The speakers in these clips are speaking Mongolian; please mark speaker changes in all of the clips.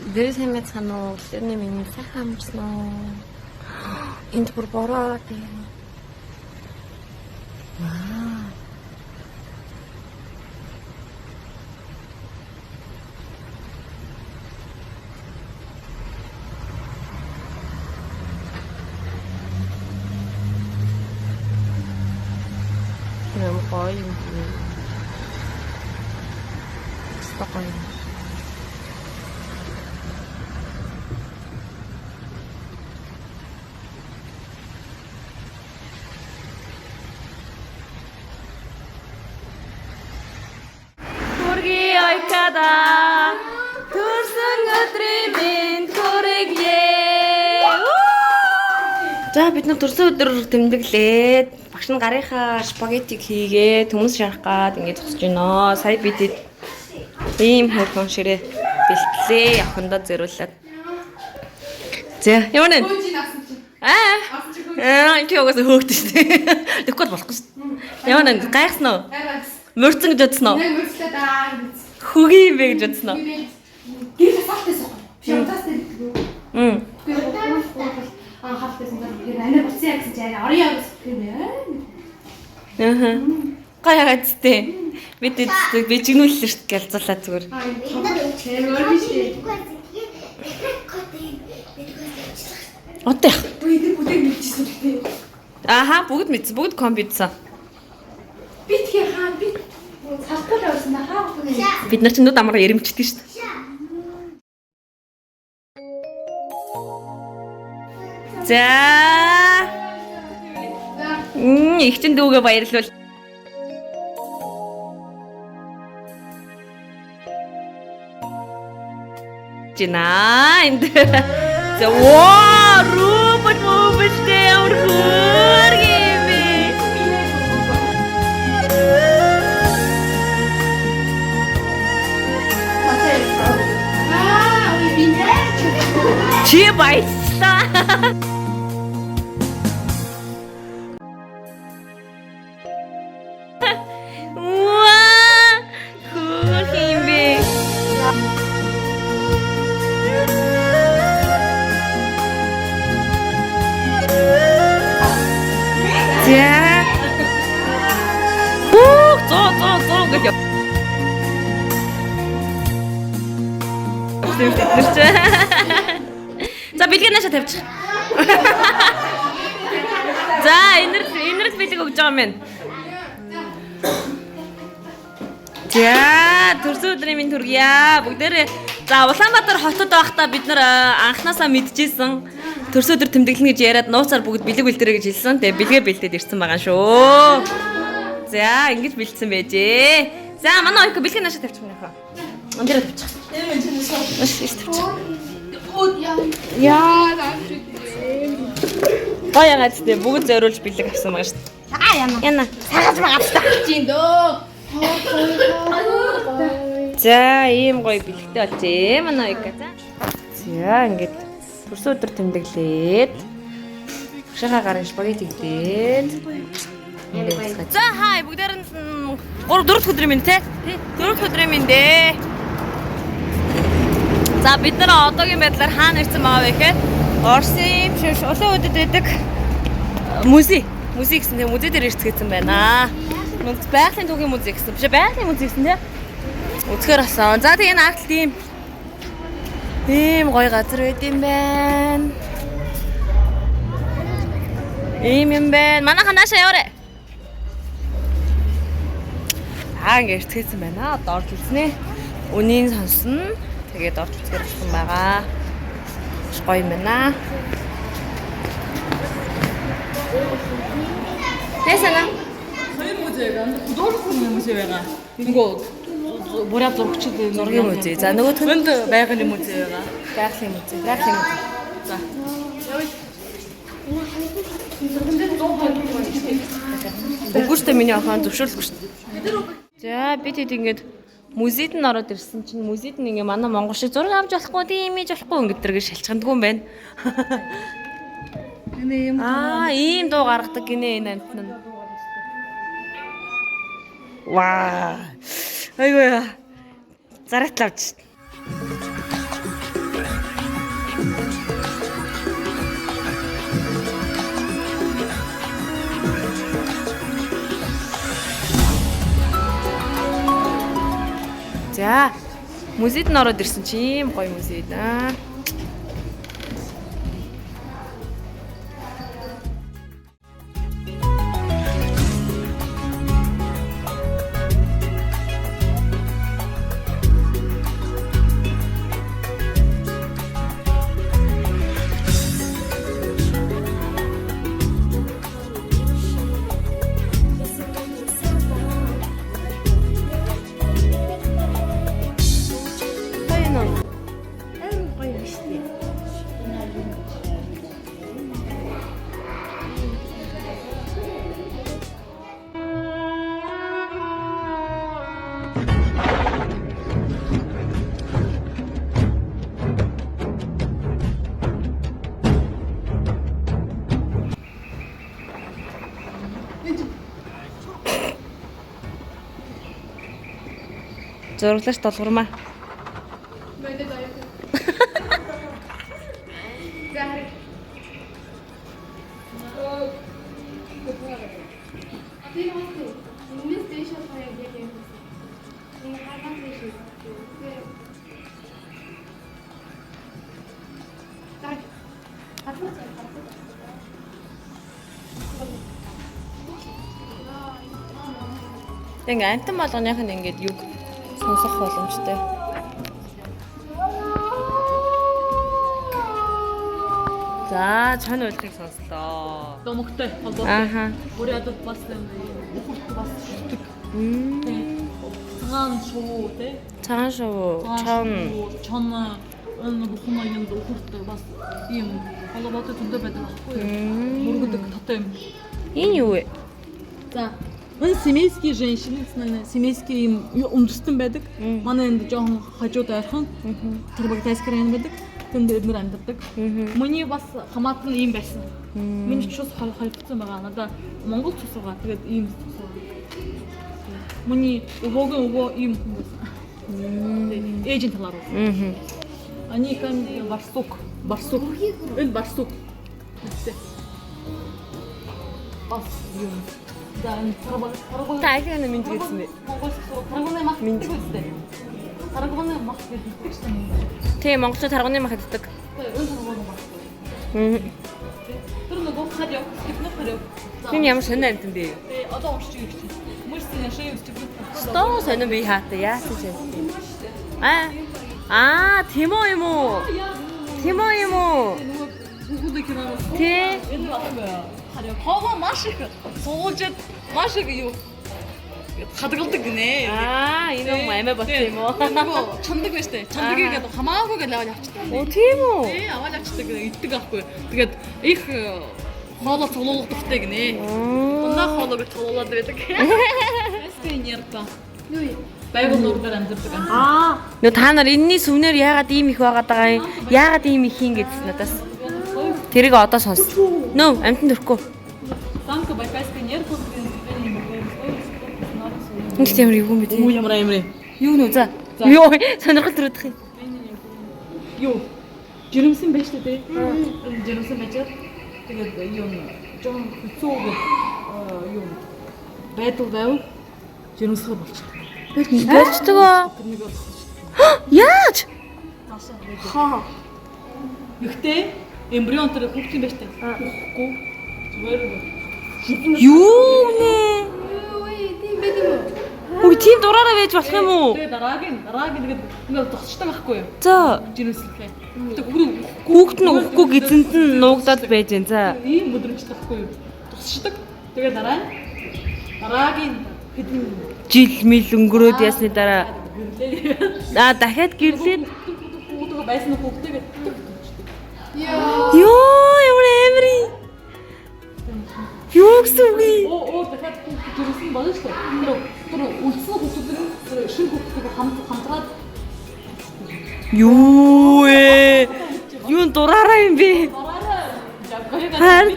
Speaker 1: Дэр сайн мэцхан уу? Өглөөний минь сайхан амарсан уу? Энд бүр бороо тийм. Ваа. Ням гоё юм. Спокойно. Ойкада төрсөн өдрийн минь хүргэе. За бид нар төрсөн өдөр тэмдэглээд багш нь гарынхаа спагеттиг хийгээд хүмүүс шарах гад ингэж зогсож байна. Сая бид ийм хайрхан ширээ бэлтлээ явхандаа зөриулээд. За ямар нэ? Чи угаасаа хөөгдөн шүү дээ. Тэгэхгүй болохгүй шүү дээ. Ямар нэ гайхсан уу? Мөрцөн гэж бодсон уу?
Speaker 2: Мөрцлээ даа гэж.
Speaker 1: Хөгийн юм бэ гэж бодсон уу?
Speaker 2: Гэр хасаалтайсан. Шамтаас дээр. Хаалтайсан дээр анаа буцсан яг гэж арай орё гэж юм яа.
Speaker 1: Гая гацтэй. Бид чигнүүллээ шүү дээ гэлзуулаа зүгээр. Оттой. Аха бүгд мэдсэн. Бүгд компьютерсан.
Speaker 2: Би тэгэхээр хаа би салхуу л байсан хаа.
Speaker 1: Бид нар ч нүд амраа ярэмчдэг шүү дээ. За. Ихчин дүүгээ баярлуул. Жинаа. За воо робот дээр хөргийвэ. Чи баярлалаа. Ваа! Хөргийвэ. За. Зоо гэж. За бэлгээ наашаа тавьчих. За энерги бэлэг өгж байгаа юм байна. За төрсөн өдрийн минь төргийа. Бүгдээрээ за Улаанбаатар хотод байхдаа бид нар анханасаа мэдчихсэн. Төрсөн өдөр тэмдэглэнэ гэж яриад нууцаар бүгд бэлэг бэлдэрэ гэж хэлсэн. Тэгээ бэлгээ бэлдээд ирсэн байгаа шүү. За ингэж бэлдсэн байжээ. За манай ойко бэлгээ наашаа тавьчих юм яхаа. Ондороо тавьчих. Яа Гая гацтэй бүгд зориулж бэлэг авсан байгаа шүү дээ. Яна. Сагаж магадтай чинь дөө. За ийм гоё бэлэгтэй болжээ манай ойко. За ингэж төрсөн өдөр тэмдэглээд багшийнхаа гарын спагетти идээд. За хай бүгдээр нь 4 дахь өдрийн минь те. 4 дахь өдрийн минь дээ. За бид нар одоогийн байдлаар хаана ирсэн байгаа вэ гэхээр Орсын биш улаан өдөд байдаг музей гэсэн тийм музей дээр ирцгээсэн байна. Байгалийн түүхийн музей гэсэн. Биш байгалийн музей гэсэн тийм. Үзэхээр асан. За тэгээ наагт тийм гоё газар байд юм байна. Ийм юм байна. Манайха наашаа яваарэ. Ингээ ирцгээсэн байна. Одоо орж ирсэн ээ. Үнийг сонсно. Тэгээд орж үзэх гэсэн байгаа. Гоё юм байна. Тэсэна. Хоёр музей байгаа. Художественный музей байгаа. Нөгөө буруу зургийн музей. За нөгөө төнд байгалийн музей байгаа. Байгалийн музей. За. Бүгдээ миний ахаан зөвшөөрлөхгүй шүү дээ. За бид хэд ингэж музейд нь ороод ирсэн чинь музейд нь ингээ манай монгол шиг зураг авч болохгүй тийм имиж болохгүй ингээд тэргээ шалчхандгүй юм байна. Ийм дуу гаргадаг гинэ энэ амт нь. Ваа. Айгуу. Зараатлаа авч. Музейд нь ороод ирсэн чи ийм гоё музейд аа. Зураглаач долгормаа. Ингээ амтан болгоных нь ингээд юг сонсох боломжтой. За, чань уулыг сонслоо.
Speaker 3: Домогтой холбоотой.
Speaker 1: Ааха.
Speaker 3: Бурятад бас ухурт бас шүтэг. Цагаан шувуу те.
Speaker 1: Цагаан шувуу,
Speaker 3: чон энэ бүхэн аянд ухурт бас ийм холбоотой зөндөө байдаг аахгүй юу? Мөргөдөг татаа юм.
Speaker 1: Энэ юу вэ?
Speaker 3: За, энэ семейские женщины, семейские ийм өмдөстөн байдаг. Манай энд жоохон хажууд ойрхон тэр тайскар юм байдаг. Тэнд эдгээр амьдардаг. Миний бас хамаатан ийм байсан. Миний ч бас холбогдсон байгаа. Надаа Монгол цус байгаа. Тэгээд ийм цус байгаа. Миний өвөө ийм хүн байсан. Ээжийн талаар. Они там барсук. Энэ барсук. Бас юм. За энэ тарабаг.
Speaker 1: Та ахиана минь гэсэн бэ?
Speaker 3: Тарабагны мах минь үстэй. Тарабагны мах гэдэг чинь.
Speaker 1: Тий, монголчууд тарганы мах иддэг.
Speaker 3: Энэ тарабагны мах. Тэр нөгөө хадяа, скипнэ хадяа.
Speaker 1: Энэ ямар сонир амтан бэ?
Speaker 3: Одоо уншиж ирэх чинь. Мөрсний шээ үстэй.
Speaker 1: Стоо сонир би хаатай яасан ч юм. Тийм юм уу?
Speaker 3: Бүгд кино.
Speaker 1: Тий.
Speaker 3: Энэ хадяа хоо маш их суулж маш их юу хадгалдаг гинэ.
Speaker 1: Энэ юм амиа болсон юм уу?
Speaker 3: Нөгөө чандаг байж тээ. Чандагыг гэдэг хамаагүй гэж аваад авчихдаг.
Speaker 1: Оо тийм үү?
Speaker 3: Тий, аваад авчихдаг иддэг аахгүй. Тэгээд их хоолоо цуглуулгатай гинэ. Ундаа хоолоо гэж цуглуулад байдаг. Эстэй нэрпа. Юу юм? Байгуул нургаар амьдардаг.
Speaker 1: Нөө та нар энэний сүвнэр яагаад ийм их байгаад байгаа юм? Яагаад ийм их юм гэдсэн надаас. Тэрийг одоо сонс. Нөө амтан төрөхгүй.
Speaker 3: Самка байкайская нервы.
Speaker 1: Нэг тийм юу юм бэ?
Speaker 3: Юу ямар амир.
Speaker 1: Юу нөө за. Йоо, сонирхол төрөдөх юм.
Speaker 3: Юу? Жирэмсэн байж тээ. Жирэмсэн байжгаад тэгээд юм жоон хэцүүг юм байдал байв. Жирэмсгэр болчихсон.
Speaker 1: Болцдог аа. Яаж?
Speaker 3: Хаа. Ихтэй эмбрион тэр хүүхдийн байж тээ. Хүүхгүй. Зүгээр.
Speaker 1: Юу нэ? Ой, тийм дураараа байж болох юм уу?
Speaker 3: Тэгээ дараагийн тэгээд ингээд зогсчихдаг байхгүй юу?
Speaker 1: За.
Speaker 3: Жирэмслэхээ.
Speaker 1: Хүүхэд нь өгөхгүй гизэнд нь нуугдаад байж гэн. За.
Speaker 3: Ийм өдрөжтэй байхгүй юу? Зогсчихдаг. Тэгээ дараагийн хэдэн
Speaker 1: Жил мэл өнгөрөөд ясны дараа. Дахиад гэрлээд
Speaker 3: хүүхдөө байсан хүүхдтэйгээ
Speaker 1: Йоо, ямар амир. Юу гэсэн үг юм?
Speaker 3: дахиад жирэмсэн болно шүү дээ. Тэр үлдсэн хүүхдүүд шинэ хүүхдтэйгээ хамтраад
Speaker 1: Юу ээ? Юу дураараа юм бэ? Харин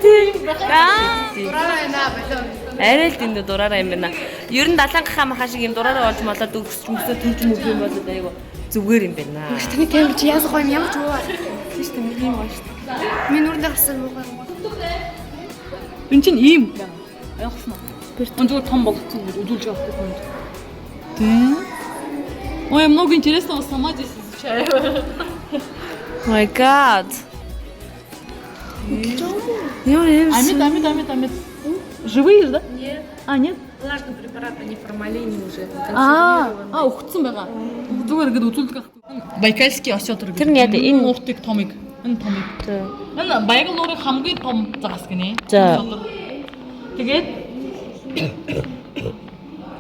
Speaker 2: Дураараа яна болоо.
Speaker 1: арай л тэнд дураараа юм байна. Ер нь далангахаа махаа шиг юм дураараа болж молоод өгсөмсөө төрж мөг юм болоод айгу зүгээр юм байна.
Speaker 2: Таны камер чи яас гоё юм ямар ч уу. Тийш тийм юм гоё шүү дээ. Миний нүрдээ гасан муугай.
Speaker 3: энэ чинь ийм явахсан уу? Тэр зүгээр том болгоцсон гэж үзүүлж байгаа байхгүй юу? Ой, много интересного сама здесь изучаю.
Speaker 1: My God.
Speaker 3: Амид. Живые же, да?
Speaker 1: Нет.
Speaker 3: А, нет?
Speaker 1: Влажный препарат, они формалин уже.
Speaker 3: ухтсан байгаа. Зүгээр ингээд үзүүлдэг. Байкальский осётр.
Speaker 1: Тэр нь яа дээ? Энэ
Speaker 3: уухтыг томыг. Энэ томыг. Энэ Байкал нуурын хамгийн том загас гинэ.
Speaker 1: За.
Speaker 3: Тэгээд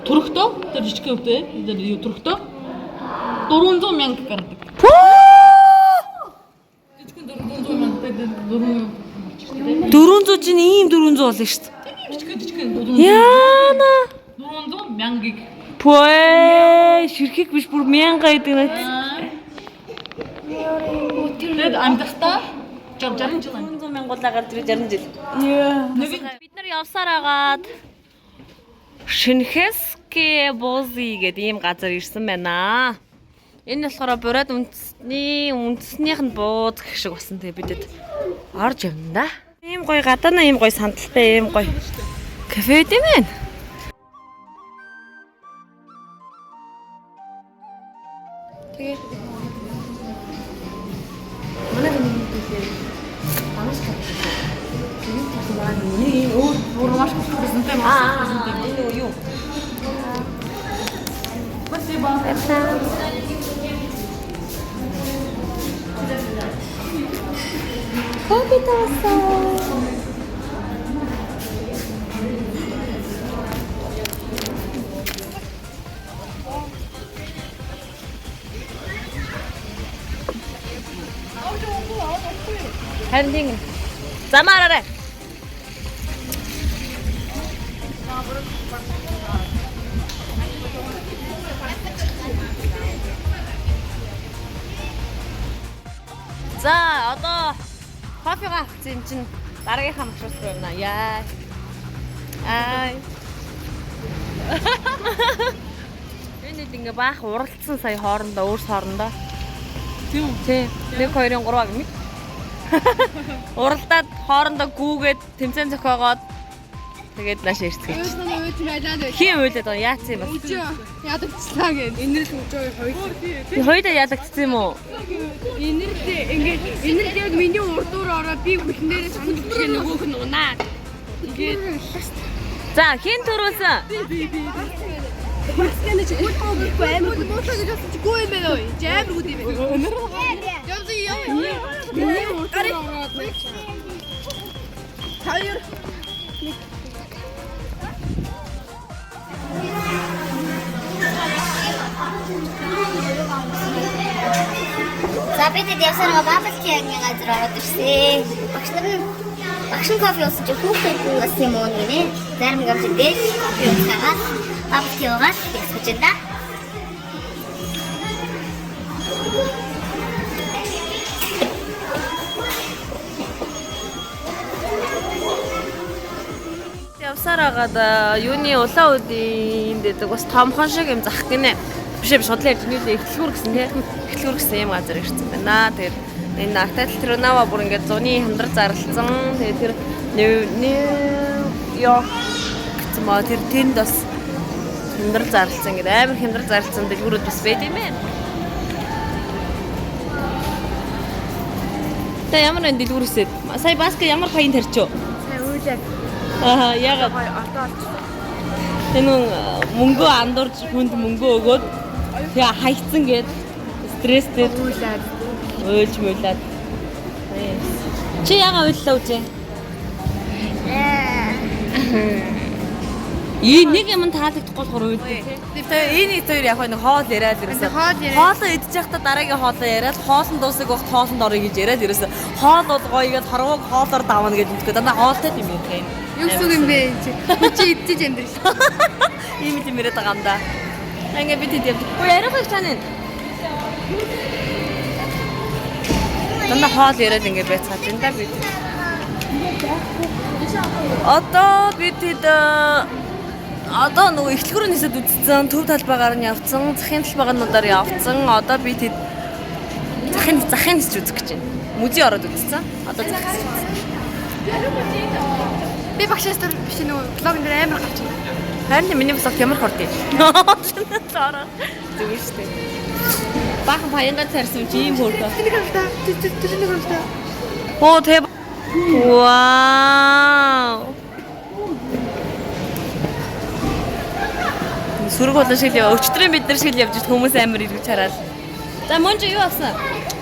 Speaker 3: төрхтөө тэр жижигхэн өвтэй. Тэр төрхтөө 400 мянга гардаг. Жижигхэн 400 мянга гэдэг
Speaker 1: 400 чинь ийм 400 болно шүү дээ.
Speaker 3: жижигхэн 400.
Speaker 1: Яана.
Speaker 3: 400 мянгаыг.
Speaker 1: Пөө ширхэг биш бүр 1000 гэдэг нэг.
Speaker 3: Тэгээд амдахтаа 60 жил
Speaker 1: 400 мянгуулаагаар тэр 60 жил. Бид нар явсаар агаад Шинхэске Бози гэдэг ийм газар ирсэн байна. Энэ болохоор бурайд үндэснийх нь бууз гэх шиг басан. Тэгээ бидэд орж явна да. Ийм гоё гадаана ийм гоё сандалтай ийм гоё кафе дээ мэн. Тэгээ манай нэг тамаш кафе. Энэ өөр маш их презенттэй байна. Энэ юу?
Speaker 3: Спасибо.
Speaker 1: Кофе таасаа. Харин замаараа. За одоо кофега авчихсан чинь дараагийнхаа маршрут руу явна. Яа. Энэ ингээ баах уралдсан сая хоорондоо өөрс хоорондоо.
Speaker 3: Тийм үү?
Speaker 1: Тий. 1 2 3 гэмиг. Уралдаад хоорондоо гүүгээд тэмцээн зохиогоод тэгээд нааш ирцгээч. Хин үйлээд байгаа яац юм бэ?
Speaker 2: Ядагчлаа гэв. Инэрл өжөө хоёр.
Speaker 1: Хоёудаа ядагдсан юм уу?
Speaker 2: Инэрл ингээд инэрлээд миний урдуур ороод би хүлэн дээрээ санал өгчээ нөгөөх нь унаад. Ингээд
Speaker 1: За хин төрүүлсэн?
Speaker 2: Хурцганы чи гүйтгөөгүй амар гүйтгөө гэж бодсон чи гүү юм байна уу? Амар гүт юм байна. Явзаа яа. Миний урдуур ороод. Хоёр.
Speaker 4: За бид явсараа бабалкийн газар ороод ирсэн. Багш нь кофе уусан чи хүүхэд нь бас юм уу гинэ. Зарим нэг авч идэх. Кофе уусан. Бабалкийн уугаад ясгаж байна.
Speaker 1: Явсаар агаад юуны улаан үдийн дэдэг бас томхон шиг юм зах гинэ. Биш судлаа ярьж нийлээ эхлэлгүүр гэсэн тий. Эхлэлгүүр гэсэн юм газар ирсэн байна. Тэгээд энэ Артал Трунава бүр ингээд зуны хямдар зарлцсан. Тэгээд тэр Нью-Йорк гэсэн маа тэр тэнд бас хямдар зарлцсан гэдэг амар хямдар зарлцсан дэлгүүрүүд бас байд юм байна. Тэ ямар нэг дэлгүүр үсээд сая баска ямар хаян тарчив?
Speaker 2: Сая үйлээ.
Speaker 1: Ягаад энэ мөнгө андуурч хүнд мөнгө өгөөд тэгээ хайцсан гээд стресстэй уйлж муулаад чи ягаа уйллаа үжээ нэг юм таалагдахгүй болохоор уйлдаг тийм энэ хоёр яг нэг хоол яриад ерөөсөө хоолоо идчих байхдаа дараагийн хоолоо яриад хоолн дуусах вахт хоолнд орё гэж яриад ерөөсөө хоол бол гоё гэж хорвоог хоолоор давна гэж мэддэг дандаа хоолтой юм юм.
Speaker 2: Юу гэсэн юм бэ? Чи идэж амьдрал.
Speaker 1: Ийм юм яриад байгаа юм да. Ингээ бид хэд явдаг. Уу ярихгүй чанаа. Дандаа хоол яриад ингээ байцгааж энэ да бид. Одоо бид хэд одоо нөгөө эхлэлгүүрөө нисэд үтцсэн, төв талбайгаар нь явцсан, захын талбайгаануудаар явцсан. Одоо бид хэд захын нисэж үзэх гэж байна. Музей ороод үтцсэн. Одоо захын нисэж.
Speaker 2: Би багшаас төр биш нөгөө блогн дээр амар гарч байна.
Speaker 1: Харин миний бас ямар хордё. Цаараа. Зүгээр шүү дээ. Баахан баянгаа царсан чи ийм хөөрдөө.
Speaker 2: Тэнийг хамтаа. Тэнийг хамтаа.
Speaker 1: Оо тэг. Вау. Сүрэг болон шиг яа. Өчтөрийн бид нар шиг явж хүмүүс амар ирвэж хараад. За монж юу авсан?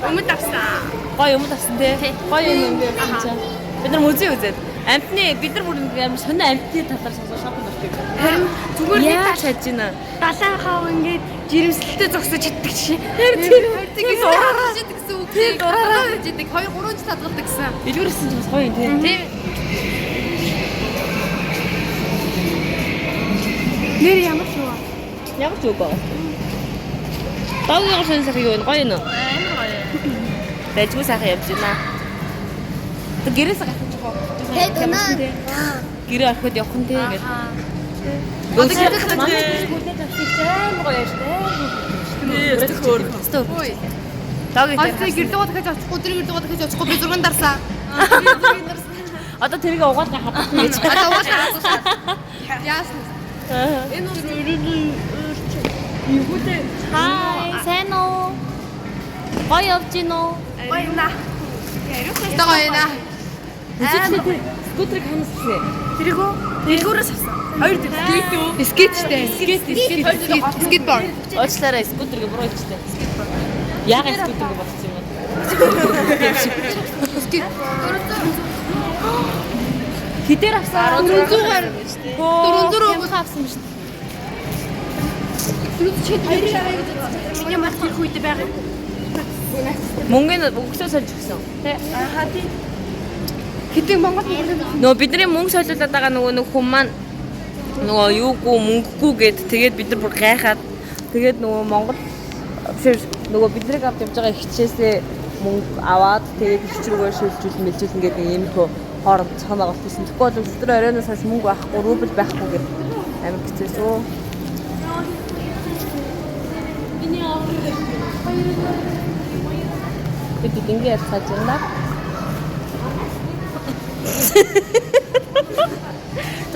Speaker 2: Өмнөд авсан.
Speaker 1: Гоё юм авсан тий. Гоё юм авсан. Бид нар музей үзээд амтны бид нар бүр амар сонио амтны талаар сонсож шокнд болчих.
Speaker 2: Харин зүгээр нэг
Speaker 1: Яаж чадж байна?
Speaker 2: далайн хав ингээд жирэмслэлтэй зогсож иддэг шээ.
Speaker 1: Тийм
Speaker 2: ураараа иддэг гэсэн үг. Тийм ураараа иддэг. 2-3 жил татгалдаг гэсэн.
Speaker 1: Илүүрсэн ч бас гоё юм тий.
Speaker 2: Тийм. Нэр ямар ч юу.
Speaker 1: Ямар ч үгүй. Таагийн шинэ сайхан юу вэ? Гоё нөө.
Speaker 2: Амар гоё.
Speaker 1: Бэжгүй сайхан явж байна. Тэг гэрээс гахчих жоо.
Speaker 4: Тэгээд өнөө
Speaker 1: Гэрээ ороход явах нь тий гэдэг.
Speaker 2: Одоо гэрээс Ой.
Speaker 1: Таагийн
Speaker 2: Хойцоо гэрдээ дахиж очихгүй, тэр гэрдээ дахиж очихгүй би 6 дарсан.
Speaker 1: одоо тэрийг угаад хадах гэж.
Speaker 2: Одоо уусаа. Яасан. Энэ
Speaker 1: Хай, сайн уу? Гоё явж гин үү?
Speaker 2: Баяна. Тагойна.
Speaker 1: Скутерыг ханасгий.
Speaker 2: Тэргөө дэлгүүрээс авсан. Хоёр дэвсгийт. Скейттэй. Скейтборд.
Speaker 1: Уучлаарай, скутерыг буруу хэлчихлээ. Яагаад скутерыг болсон юм бэ? Хитээр авсан?
Speaker 2: 400-аар. 400
Speaker 1: авсан биз дээ.
Speaker 2: Миний мах их үед байгаа.
Speaker 1: Мөнгөний өглөө сольж өгсөн. Тэ?
Speaker 2: Хэдий Монгол
Speaker 1: Нөгөө бидний мөнгө солиулаад байгаа нөгөө хүн маань нөгөө юугүй мөнгөгүй гэд тэгээд бид нар бүр гайхаад тэгээд нөгөө Монгол биш нөгөө биднийг авч явж байгаа хичээсээ мөнгө аваад тэгээд их рүүгээ шилжүүлэн мэлжүүлэн гэдэг ийм их хооронд цаанаа голтсон. Тэгэхгүй бол өдөр оройноос хойш мөнгө байхгүй, рубль байхгүй гэд амар хэцээсөө. Бид ингэ ярьцгааж байна.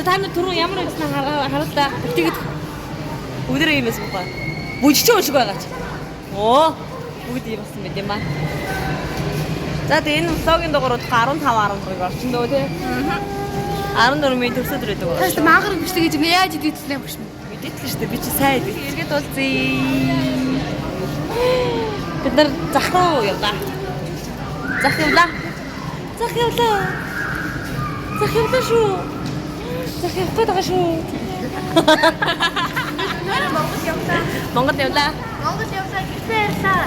Speaker 1: Та нар түрүү ямар байсан харалтаа тэгээд өдрөө юм байсан бохоо. Бүжиж уушиг байгаа ч. Оо бүгд юм болсон мэт юм ба. За тэгээ энэ влогийн дугаарууд 15 16-ыг орчин дөө тий. 14 минут төгсөд ирээд байгаа.
Speaker 2: Тааш маагар бичлээ гэж яаж идэлцлээ багш юм.
Speaker 1: Мэдээдлээ шүү дээ. Би чи сайн идэв. Эргээд уулзъя. Бид нар зах руу явлаа. Зах явлаа. Зах явлаа. Зах явлаа шүү. Зах явах гэдэг шүү. Монгол явлаа.
Speaker 2: Монгол явлаа гэсэн ярьлаа.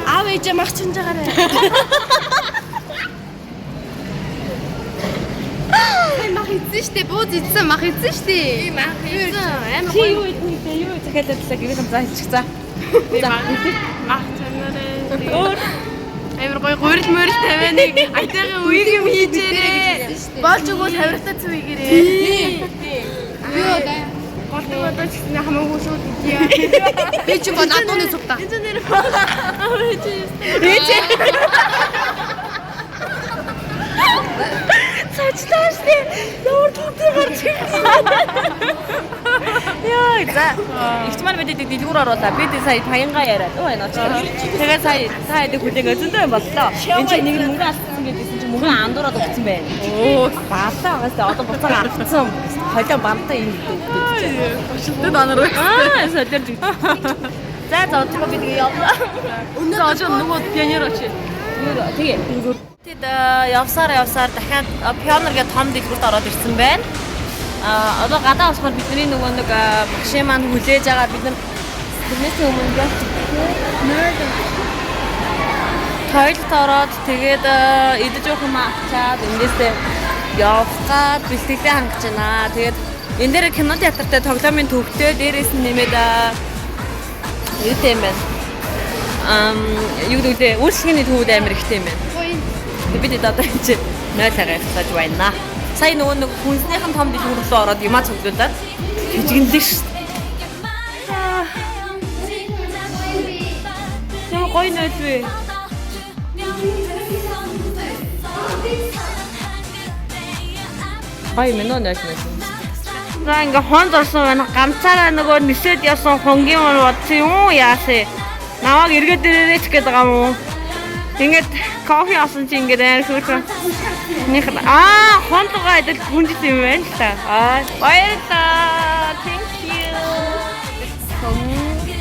Speaker 2: Аав ээжээ мах чинж байгаарэ. Мах идсэн штэ, бууз идсэн мах идсэн штэ. Мах идсэн. Амар гоё.
Speaker 1: Юу идэх юу захиалаадлаа гэрийн заа хийчих за.
Speaker 2: Мах чанараа. Өөр амар гоё гурил мөрөл тавианыг айтайхан үеиг юм хийж ирээ. Болж өгвөл тавиртаа цэв игэрээ. Юу даа. Голтой бодож гэсэн хамаагүй шүү дээ. Би чи гол адууны сувта. Энэ нэр. Ээж.
Speaker 1: Цаачтааш тий. Ямар түүтэй гарч ирсэн. Яа, за. Ихтмал мэдээд дэлгүүр оруулаа. Би сая паянга яриад. Өө энэ очоо. Тэгээ сая дэ хүлээгээ зөндөө юм боллоо. Энд чинь нэг мөнгө алдсан гэдээсэн чинь мөнгө андуураад өгсөн байна. Оо, баалтаа байгаас одоо буцаага аргацсан. Холио бамтай юм гэдэг.
Speaker 2: Шилдэд анараа.
Speaker 1: Солиорж. За одоо би тэгээ явлаа.
Speaker 2: Өнөө очоо нөгөө пионер очие.
Speaker 1: Тэгээ дэлгүүр. Тэд явсаар дахиад пионер гэдэг том дэлгүүрт ороод ирсэн байна. Одоо гадаа болохоор бидний нөгөө нэг машин маань хүлээж байгаа бид нар тэрнээс өмнө тойлот ороод тэгээд идэж уух юм авчаад эндээсээ явах гад бэлтгэлээ хангаж байна. Тэгээд энэ дээр кино театртай тоглоомын төвхтэй дээрээс нь нэмээд юу юм бэ? Юу гэдэг үр шигний төвд амир ихтэй юм байна. Бид одоо энэ 0 цагаас байна. Сая нөгөө нэг хүнснийхэн том дэлгүүр рүү ороод юмаа цуглуулад хижигнэлээ шүү дээ. Яа гоё нөлөө. Бай минь нөө нөлөө. За ингээ хонд орсон байна. Ганцаараа нөгөө нисээд явсан хонгийн мал бодсон юм яасэ. Намайг эргээд ирээрэй ч гээд байгаа юм уу? Ингээд кофе асан чи ингээд амар хөөрхөн. Хондгоо адил хүндэт юм байна л та. Баярлалаа. Thank you.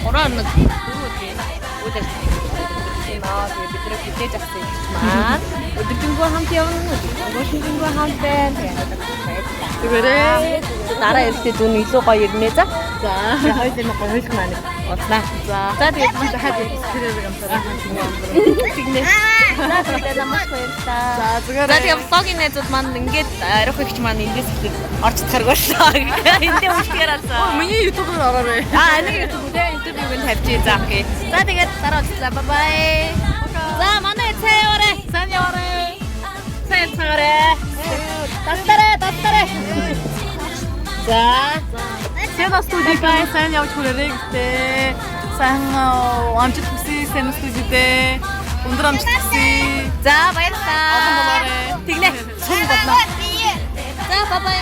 Speaker 1: Орон нэг үдээс бид бид авсан юм маань. Өдөржингөө хамт явна. Өдөржингөө хамт байна. Тэгээрээ дараа ирэхдээ дүүн илүү гоё ирнэ за. За. Хоёул нь гоё хөлх маань. Оснаа. За. За тэгээд маш хаад ирэх гэмтээ. Тэгнэ. Тэгээд намайг баярлалаа. За зүгээр. За тэгээд влогийн найзууд маань ингээд арих ихч маань эндээс их орч таргууллаа. Эндээ үлдэхээр алсан.
Speaker 3: Миний YouTube-аар ороорой.
Speaker 1: Энийг YouTube-ийг тавьчих за окей. За тэгээд дараа уулзлаа. Бай бай. За манай цай яваарай. Сайн яваарай. Сайн цагаарай. Тастараа. За.
Speaker 3: Сэна студид сайн явж хүрээрэй гэдэг. Сайн амжилт хүсье Сэна студидээ. Өндөр амжилт хүсье.
Speaker 1: За баярлалаа.
Speaker 3: Олон болоорой.
Speaker 1: Тэгнэ. Сүм болно. За бай бай.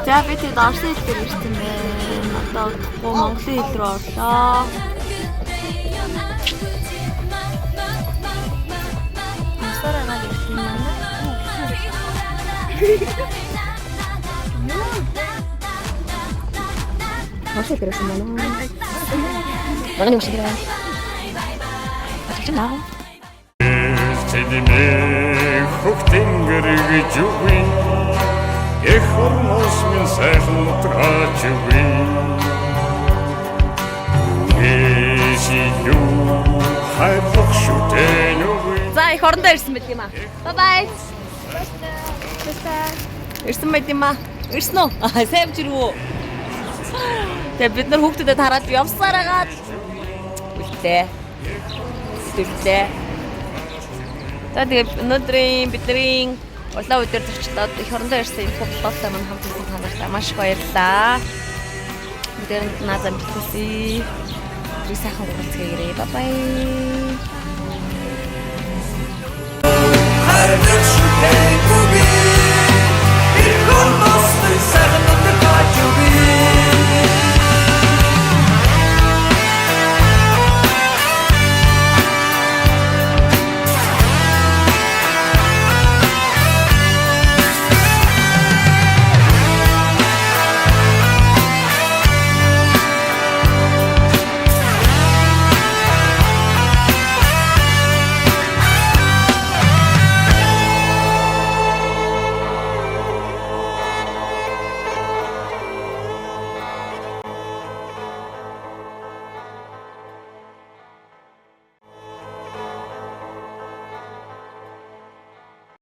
Speaker 1: За би тэгээд орсын хэл дээр ирсэн байна. Одоо удахгүй монголын хэл рүү орлоо. Масараа наа гэсэн юм байна. Орсын хэл дээр ирсэн байна. Манай нэг шиг байна. Атчих наа.
Speaker 5: Тэдний хөхтэн гэрэж үгүй эх хормос минь сайхан трач үгүй Эси юу хайрлах шүтэн үгүй
Speaker 1: За их орондоо ирсэн байт юм аа. Бай бай. Ирсэн байт юм аа. Ирсэн үү? Сайн жирвүү. Тэгээ бид нар хүүхдүүдэд хараад явсаар агаад үлдээ. За тэгээ өнөөдрийн бидний улаан өдөр зочдод их орондоо ирсэн энэ фототой маань хамт ирсэн танартай маш их баярлалаа. Бүгдээр наазам битгүүлээ. Тэр сайхан уулзгаарай. Бай бай.
Speaker 6: Хайрлах шүтэн үгүй.